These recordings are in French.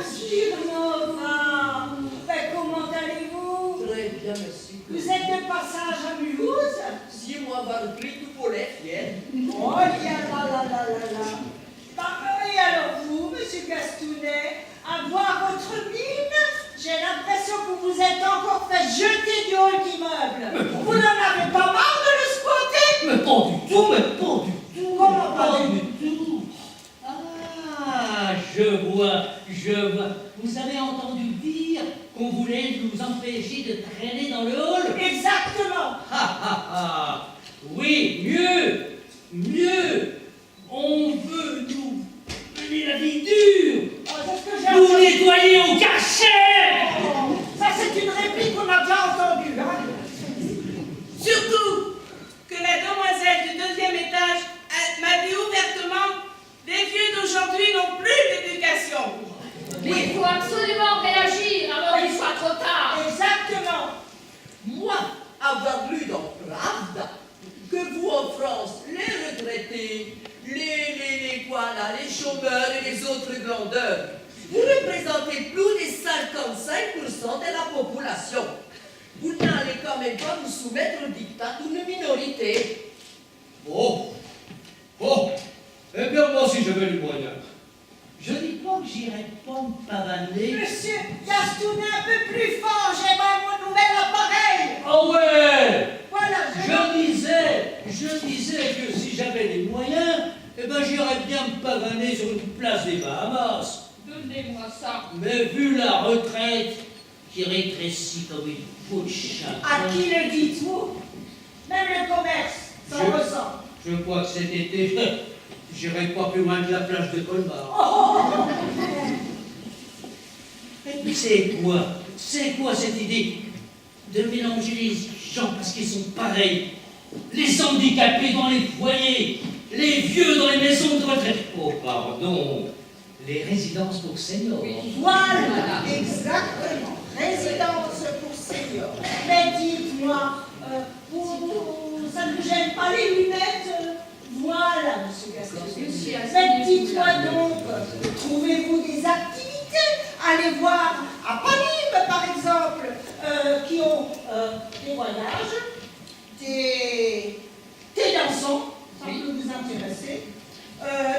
Smirnova, ben, comment allez-vous? Très bien, merci. Vous êtes de passage à Mulhouse? 6 mois avoir pris tout pour les fiers. Oh, là là là là là. Et alors vous, monsieur Gastounet, à voir votre mine, j'ai l'impression que vous êtes encore fait jeter du haut de l'immeuble. Vous n'en avez pas marre de le squatter? Mais pas du tout, mais pas du tout. Comment pas du tout? Ah, je vois. Vous avez entendu dire qu'on voulait nous empêcher de traîner dans le hall? Exactement. Oui, mieux. On veut nous donner la vie dure. Oh, c'est ce que j'ai Nous entendu. nettoyer au cachet. Oh, ça, c'est une réplique qu'on a déjà entendue. Hein? Surtout que la demoiselle du 2e étage m'a dit ouvertement, les vieux d'aujourd'hui n'ont plus d'éducation. Il faut absolument réagir avant qu'il soit trop tard. Exactement. Moi, avoir lu dans Pravda que vous, en France, les retraités, les chômeurs et les autres grandeurs, vous représentez plus de 55% de la population. Vous n'allez quand même pas vous soumettre au diktat d'une minorité. Oh, eh bien moi aussi j'avais les moyens. Je dis pas que j'irai pas me pavaner. Monsieur Gastounet, un peu plus fort, j'ai mon nouvel appareil. Oh ouais. Voilà, Je disais que si j'avais les moyens, eh ben j'irais bien me pavaner sur une place des Bahamas. Donnez-moi ça. Mais vu la retraite qui rétrécit comme une peau de chat. À qui le dites-vous? Même le commerce s'en ressent. Je crois que cet été, j'irai pas plus loin que la plage de Colmar. Oh. Et puis c'est quoi cette idée de mélanger les gens parce qu'ils sont pareils? Les handicapés dans les foyers, les vieux dans les maisons de retraite. Oh pardon, les résidences pour seniors. Voilà, exactement. Résidence pour seniors. Mais dites-moi, ça ne vous gêne pas les lunettes? Voilà, monsieur Gastounet. Mais dites-moi donc, trouvez-vous des activités? Allez voir à Paris, par exemple, qui ont des voyages, des dansants, ça peut vous intéresser,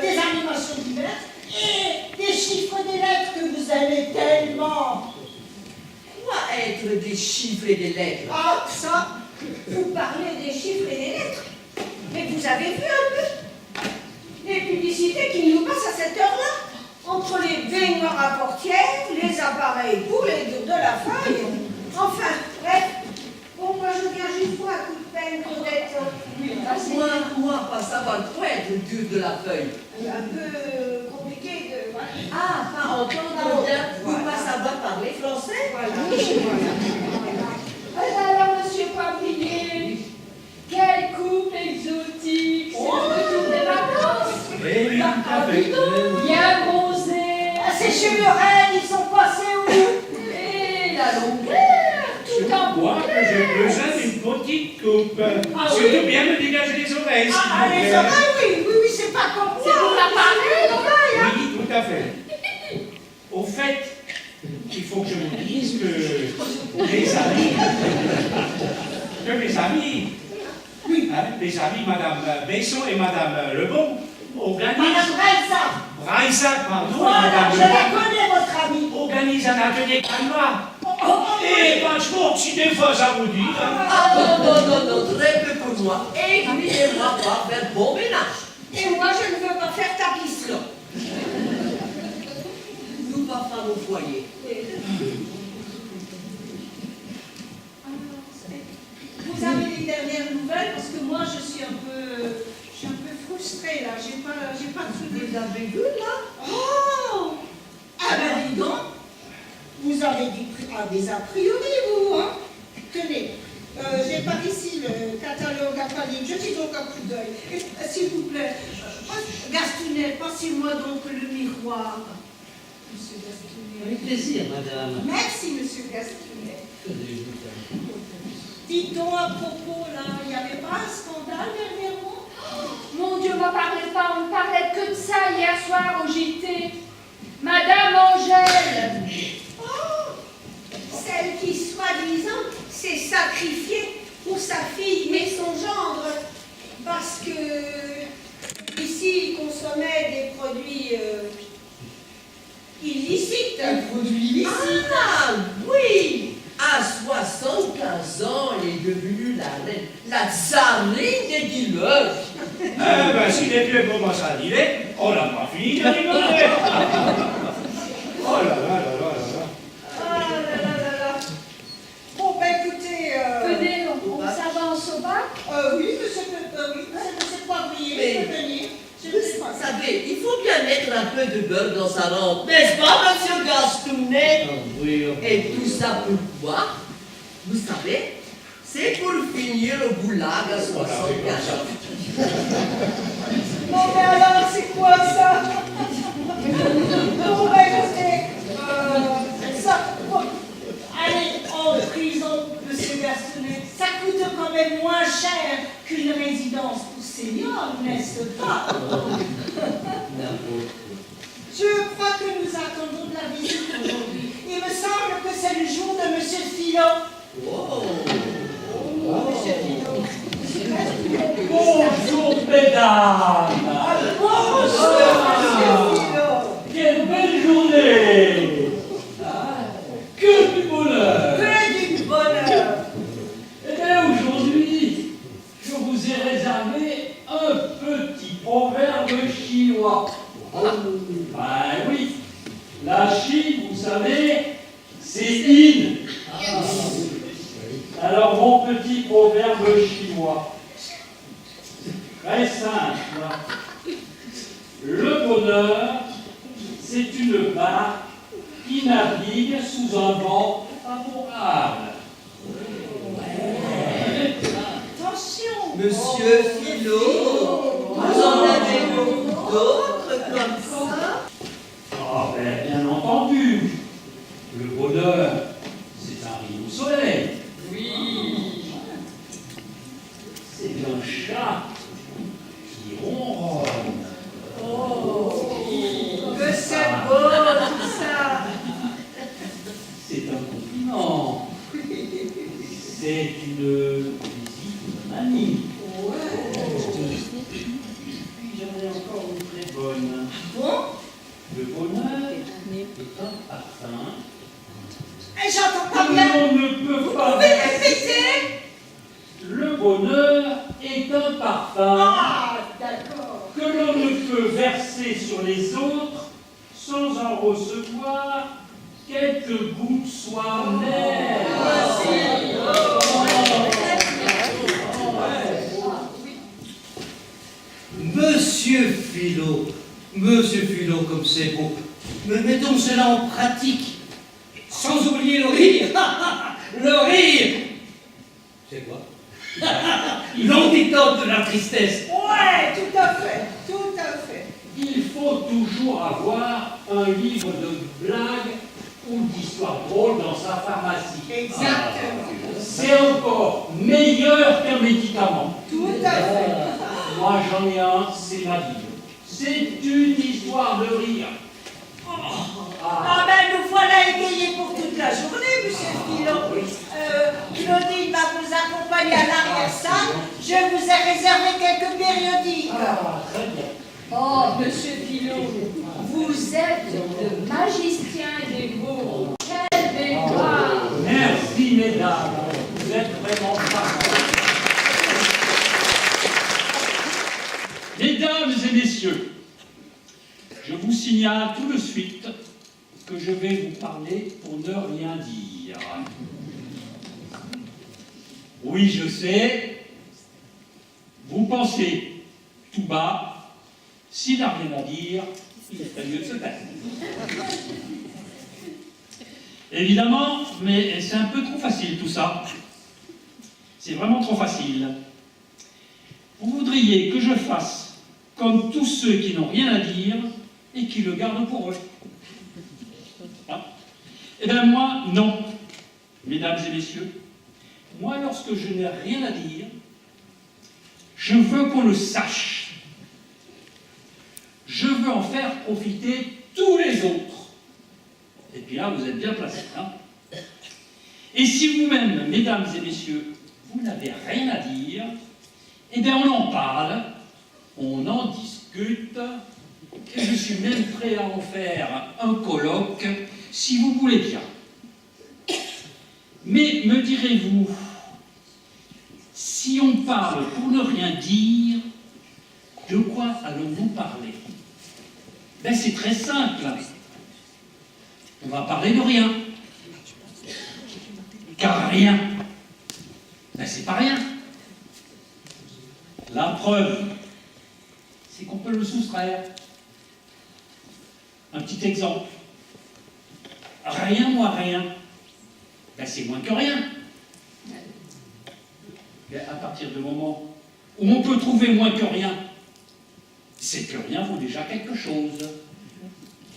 des animations diverses, et des chiffres des lettres que vous aimez tellement. Quoi être des chiffres et des lettres? Ah, ça, Vous parlez des chiffres et des lettres. Mais vous avez vu un peu les publicités qui nous passent à cette heure-là? Entre les baignoires à portière, les appareils pour les durs de la feuille. Enfin, bref. Bon, moi je viens juste pour un coup de peine, Claudette. Moi, pas savoir quoi être dur de la feuille. Un peu compliqué de... Voilà. Ah, pas entendre bien, ou pas savoir parler français? Alors, monsieur Pavlier, quel couple exotique, c'est le retour des vacances. Bien bronzé. ces chevreuils, ils sont passés où? Et la longueur, tout en Moi, bleu. que j'ai besoin d'une petite coupe. Ah, Surtout oui. bien me dégager les oreilles. s'il Ah, vous les plaît. oreilles, oui, c'est pas comme C'est pour la parler, Oui, tout à fait. Au fait, il faut que je vous dise que les amis, Madame Besson et Madame Lebon, organisent... Madame Brelsa. Braissa, pardon, Voilà, Madame je la Lebon, connais, votre amie. organise un atelier calma. Oh, Et franchement, si des fois ça vous dit... hein. Ah non, très peu pour moi. Aiguillez-moi pas faire bon ménage. Et moi, je ne veux pas faire tapisserie. Nous pas femmes au foyer. vous avez les dernières nouvelles parce que moi, je suis un peu frustrée là. J'ai pas de Vous souvenirs. avez vu là? Oh! Ah ben dis donc, vous avez des a priori, vous, hein? Tenez, j'ai par ici le catalogue à Paris. Jetez donc un coup d'œil. S'il vous plaît, Gastounet, passez-moi donc le miroir. Monsieur Gastounet. Avec plaisir, madame. Merci, monsieur Gastounet. Dites donc à propos, là, il n'y avait pas un scandale dernièrement? Mon Dieu, m'en parlez pas, on ne parlait que de ça hier soir au JT. Madame Angèle, sa fille et son gendre, parce que ici, il consommait des produits illicites. Un produit illicite. Ah oui! À 75 ans, elle est devenue la reine, la tsarine des dealers. Eh ben, si les vieux commencent à dealer, on n'a pas fini de rigoler. Oh là là là là là là. Ah là là là là. Bon, ben écoutez, Venez, on s'avance au bac. Oui, monsieur Poivrier, Mais- je peux venir. Vous savez, il faut bien mettre un peu de beurre dans sa lampe, n'est-ce pas, monsieur Gastounet? Oui, Et tout ça pourquoi? Vous savez, c'est pour finir le goulag à 75 ans. bon, mais alors, c'est quoi ça? Bon, ben écoutez, Ça, bon, allez en prison, monsieur Gastonnet. Ça coûte quand même moins cher qu'une résidence pour seniors, n'est-ce pas? Je crois que nous attendons de la visite aujourd'hui. Il me semble que c'est le jour de monsieur Philo. Oh. Monsieur Philo. Bonjour, mesdames. Bonjour, monsieur Philo. Quelle belle journée. Que du bonheur. Que du bonheur. Eh bien, aujourd'hui, je vous ai réservé un petit proverbe chinois. Ben oui, la Chine, vous savez, c'est in. Alors, mon petit proverbe chinois, très simple. Le bonheur, c'est une barque qui navigue sous un vent favorable. Attention. Monsieur Philo, vous en avez beaucoup d'autres comme ça? Ah ben, bien entendu, le bonheur, c'est un rayon au soleil. Oui. C'est un chat qui ronronne. que c'est beau tout ça. C'est un compliment. C'est une visite d'un ami. Puis j'en ai encore une très bonne. Bon, Le bonheur est un parfum et j'entends pas que bien. l'on ne peut Vous pas. pouvez répéter? Le bonheur est un parfum Ah, d'accord. que l'on ne peut verser sur les autres sans en recevoir quelques gouttes soi-même. Monsieur Philo, comme c'est beau. Mais mettons cela en pratique, sans oublier le rire. Le rire. C'est quoi? L'antidote de la tristesse. Ouais, tout à fait, tout à fait. Il faut toujours avoir un livre de blagues ou d'histoires drôles dans sa pharmacie. Exactement. C'est encore meilleur qu'un médicament. Tout à fait. Moi j'en ai un, c'est ma Bible. C'est une histoire de rire. Ah ben nous voilà égayés pour toute la journée, monsieur Philo. Claudine va vous accompagner à l'arrière-salle. Je vous ai réservé quelques périodiques. Ah, très bien. Oh, monsieur Philo, vous êtes le magicien des mots. Quelle mémoire! Merci mesdames, vous êtes vraiment parfaits. Mesdames et messieurs, je vous signale tout de suite que je vais vous parler pour ne rien dire. Oui, je sais, vous pensez tout bas, s'il n'a rien à dire, il ferait mieux de se taire. Évidemment, mais c'est un peu trop facile tout ça. C'est vraiment trop facile. Vous voudriez que je fasse comme tous ceux qui n'ont rien à dire et qui le gardent pour eux. Hein? Eh bien moi, non. Mesdames et messieurs, moi lorsque je n'ai rien à dire, je veux qu'on le sache. Je veux en faire profiter tous les autres. Et puis là, vous êtes bien placés. Hein? Et si vous-même, mesdames et messieurs, vous n'avez rien à dire, eh bien on en parle, on en discute, et je suis même prêt à en faire un colloque, si vous voulez bien. Mais me direz-vous, si on parle pour ne rien dire, de quoi allons-nous parler? Ben c'est très simple. On va parler de rien. Car rien, ben c'est pas rien. La preuve, c'est qu'on peut le soustraire. Un petit exemple. Rien moins rien, ben c'est moins que rien. Mais à partir du moment où on peut trouver moins que rien, c'est que rien vaut déjà quelque chose.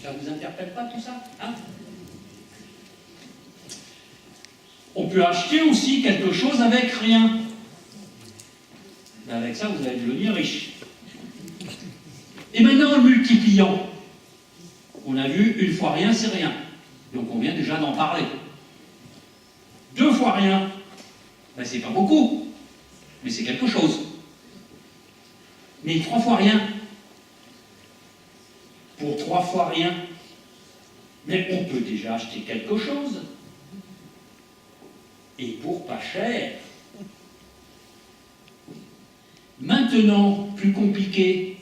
Ça ne vous interpelle pas tout ça, hein? On peut acheter aussi quelque chose avec rien. Ben avec ça, vous allez devenir riche. Et maintenant, en multipliant, on a vu une fois rien, c'est rien. Donc on vient déjà d'en parler. 2 fois rien, ben c'est pas beaucoup, mais c'est quelque chose. Mais 3 fois rien, pour 3 fois rien, mais on peut déjà acheter quelque chose. Et pour pas cher. Maintenant, plus compliqué,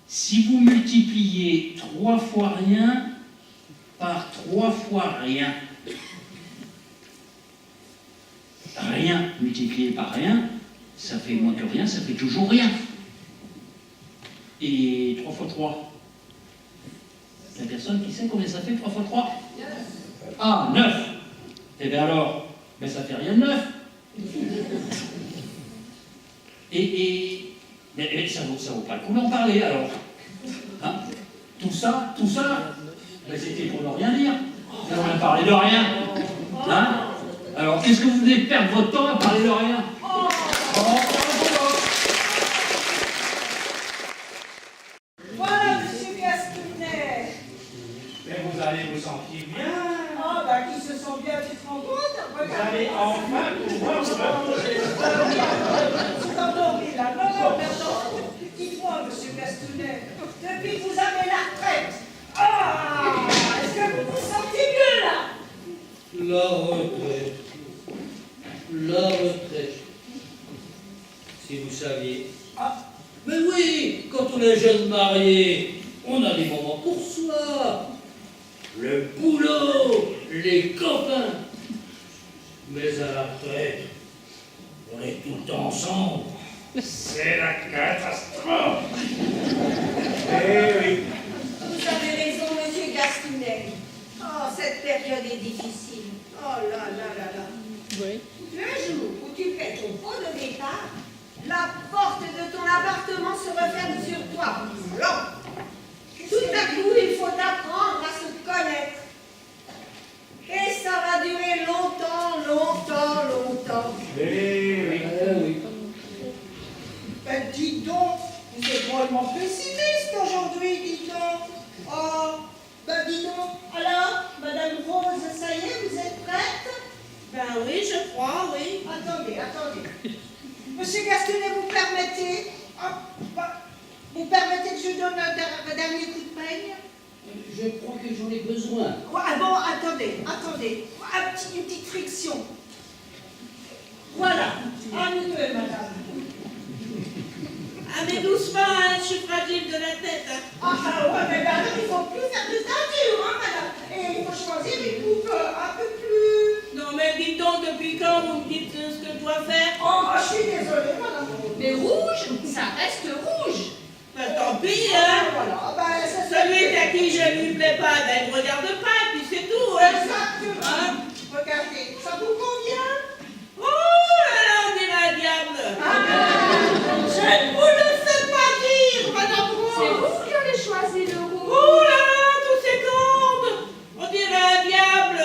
si vous multipliez 3 fois rien par 3 fois rien, rien multiplié par rien, ça fait moins que rien, ça fait toujours rien. Et 3 fois 3, la personne qui sait combien ça fait 3 fois 3? Ah, 9. Eh bien alors, ben ça fait rien de 9. Mais ça vaut pas le coup d'en parler alors. Hein? Tout ça, ben c'était pour ne rien dire. On a parlé de rien. Hein? Alors qu'est-ce que vous voulez perdre votre temps à parler de rien? Voilà, monsieur Gastonnet. Mais vous allez vous sentir bien. Ah, bah, qui se sent bien, tu te rends compte? Vous allez enfin pouvoir se reposer. Endormi là, non, pardon. Dites-moi, monsieur Gastonnet, depuis que vous avez la retraite, est-ce que vous vous sentez mieux là? La retraite. La retraite. Si vous saviez. Mais oui, quand on est jeune marié, on a des moments pour soi. Le boulot, les copains. Mais à la retraite, on est tout le temps ensemble. C'est la catastrophe. Eh oui. Vous avez raison, monsieur Gastonnet. Oh, cette période est difficile. Oh là là là là. Oui. Le jour où tu fais ton pot de départ, la porte de ton appartement se referme sur toi. Blanc. Tout à coup, il faut apprendre à se connaître. Et ça va durer longtemps, longtemps, longtemps. Eh oui. Oui. Ben, dites donc, vous êtes drôlement pessimiste aujourd'hui, dites donc. Oh, ben dis donc. Alors, Madame Rose, ça y est, vous êtes prête? Ben oui, je crois, oui. Attendez. Monsieur Gastonnet, vous permettez vous permettez que je donne un dernier coup de peigne? Je crois que j'en ai besoin. Ah bon, attendez. Une petite friction. Voilà. À nous deux, madame. Ah mais doucement, hein, je suis fragile de la tête. Hein. Ouais, mais alors, il ne faut plus faire de teinture, hein, madame. Et il faut choisir une coupe un peu plus... Non mais dites donc, depuis quand vous me dites ce que je dois faire? Oh, je suis désolée, madame. Mais rouge, ça reste rouge. Ben tant pis, hein. Voilà, ben, c'est Celui à qui je ne lui plais pas, ben il ne regarde pas, puis c'est tout. Hein. Exactement. Hein? Regardez, ça vous convient? Oh là là, on dirait un diable. Je ne vous le fais pas dire, madame C'est Rose. vous qui avez choisi le rouge. Oh là là, tous ces cordes. On dirait un diable.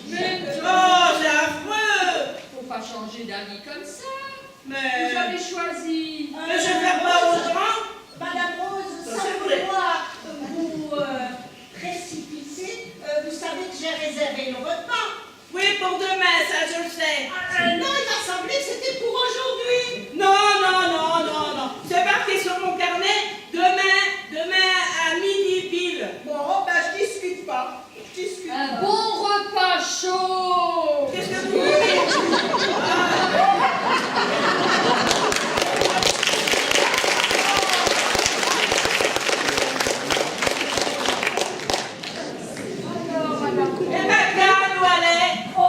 Mais Oh, c'est affreux. faut pas changer d'avis comme ça. Mais Vous avez choisi. je fais pas aux gens. Madame Rose, Ça, sans c'est vrai. vouloir vous précipiter, vous savez que j'ai réservé le repas. Oui, pour demain, ça je le sais. Non, il m'a semblé que c'était pour aujourd'hui. Non, non, non, non, non. C'est marqué sur mon carnet, demain à midi pile. Bon, ben je discute pas. Je discute Un pas. bon repas chaud. Qu'est-ce que vous voulez? Alors, madame, Et ma canne, où elle est? oh,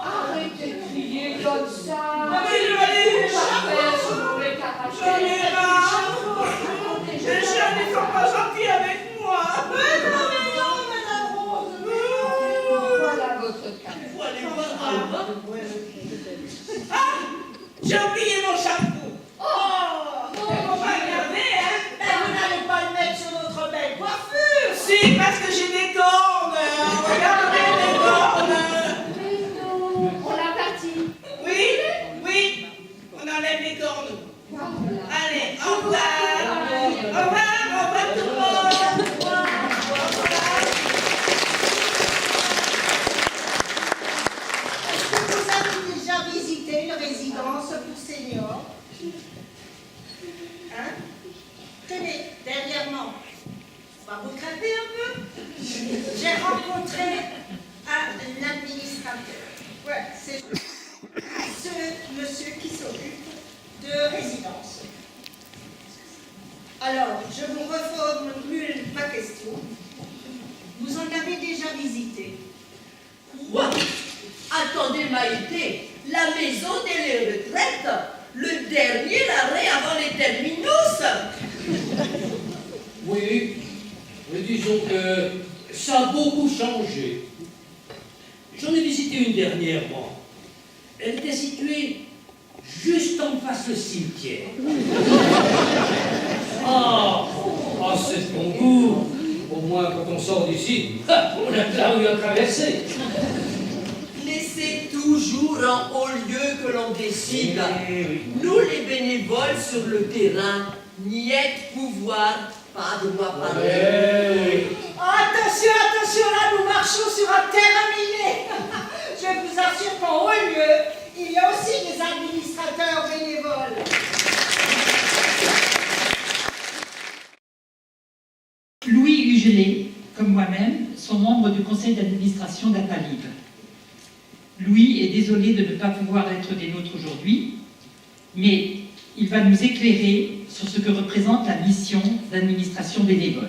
arrêtez de crier comme ça. Ah, mais je vais aller On va faire ce mauvais J'en ai caractère. marre. Attendez, Les jeunes, ils sont pas gentils avec moi. Non, Madame Rose. Voilà votre cas. Faut aller voir Alba. Ah, j'ai oublié mon shampoo. Oh, On va regarder, hein. ben vous n'allez pas le mettre sur notre belle coiffure. Si, parce que j'ai des cornes. Regardez les cornes. Mais non, on l'a parti. Oui, oui, on enlève les cornes. Voilà. Allez, au revoir. Au revoir tout le monde. Au revoir. Est-ce que vous avez déjà visité une résidence pour seniors? Hein? Tenez, derrière moi. On va vous craper un peu. J'ai rencontré un administrateur. Ouais, c'est ce monsieur qui s'occupe de résidence. Alors, je vous reformule ma question. Vous en avez déjà visité? Quoi? Attendez, Maïté, la maison des retraites, le dernier arrêt avant les terminus. Oui, mais disons que ça a beaucoup changé. J'en ai visité une dernière, moi. Elle était située juste en face du cimetière. Ah, c'est de bon goût. Au moins, quand on sort d'ici, on a de la rue à traverser. Mais c'est toujours en haut lieu que l'on décide. Eh oui. Nous, les bénévoles sur le terrain, niette pouvoir, pas de loi pareille. Eh Attention, attention, là nous marchons sur un terrain miné. Je vous assure qu'en haut lieu, il y a aussi des administrateurs bénévoles. Louis Hugelet, comme moi-même, sont membres du conseil d'administration d'APA Libre. Louis est désolé de ne pas pouvoir être des nôtres aujourd'hui, mais il va nous éclairer sur ce que représente la mission d'administration bénévole.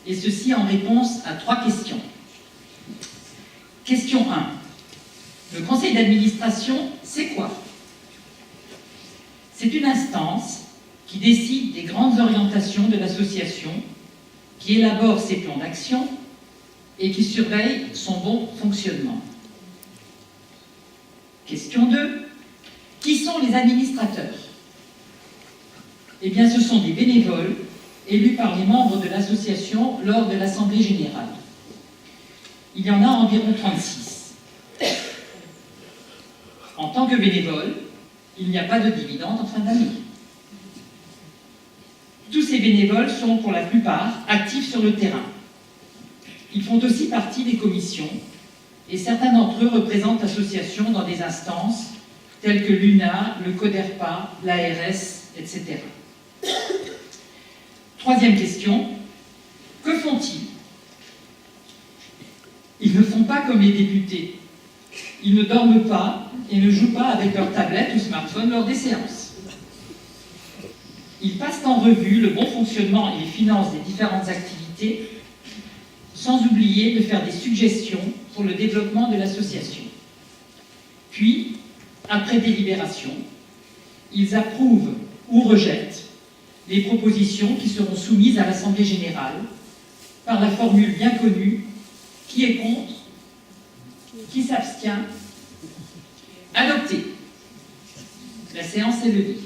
Et ceci en réponse à 3 questions. Question 1. Le conseil d'administration, c'est quoi? C'est une instance qui décide des grandes orientations de l'association, qui élabore ses plans d'action et qui surveille son bon fonctionnement. Question 2. Qui sont les administrateurs? Eh bien, ce sont des bénévoles élus par les membres de l'association lors de l'Assemblée générale. Il y en a environ 36. En tant que bénévole, il n'y a pas de dividende en fin d'année. Tous ces bénévoles sont pour la plupart actifs sur le terrain. Ils font aussi partie des commissions et certains d'entre eux représentent l'association dans des instances telles que l'UNA, le CODERPA, l'ARS, etc. Troisième question, que font-ils? Ils ne font pas comme les députés. Ils ne dorment pas et ne jouent pas avec leur tablette ou smartphone lors des séances. Ils passent en revue le bon fonctionnement et les finances des différentes activités, sans oublier de faire des suggestions pour le développement de l'association. Puis, après délibération, ils approuvent ou rejettent les propositions qui seront soumises à l'Assemblée générale par la formule bien connue « qui est contre ? Qui s'abstient ? Adopté ». La séance est levée.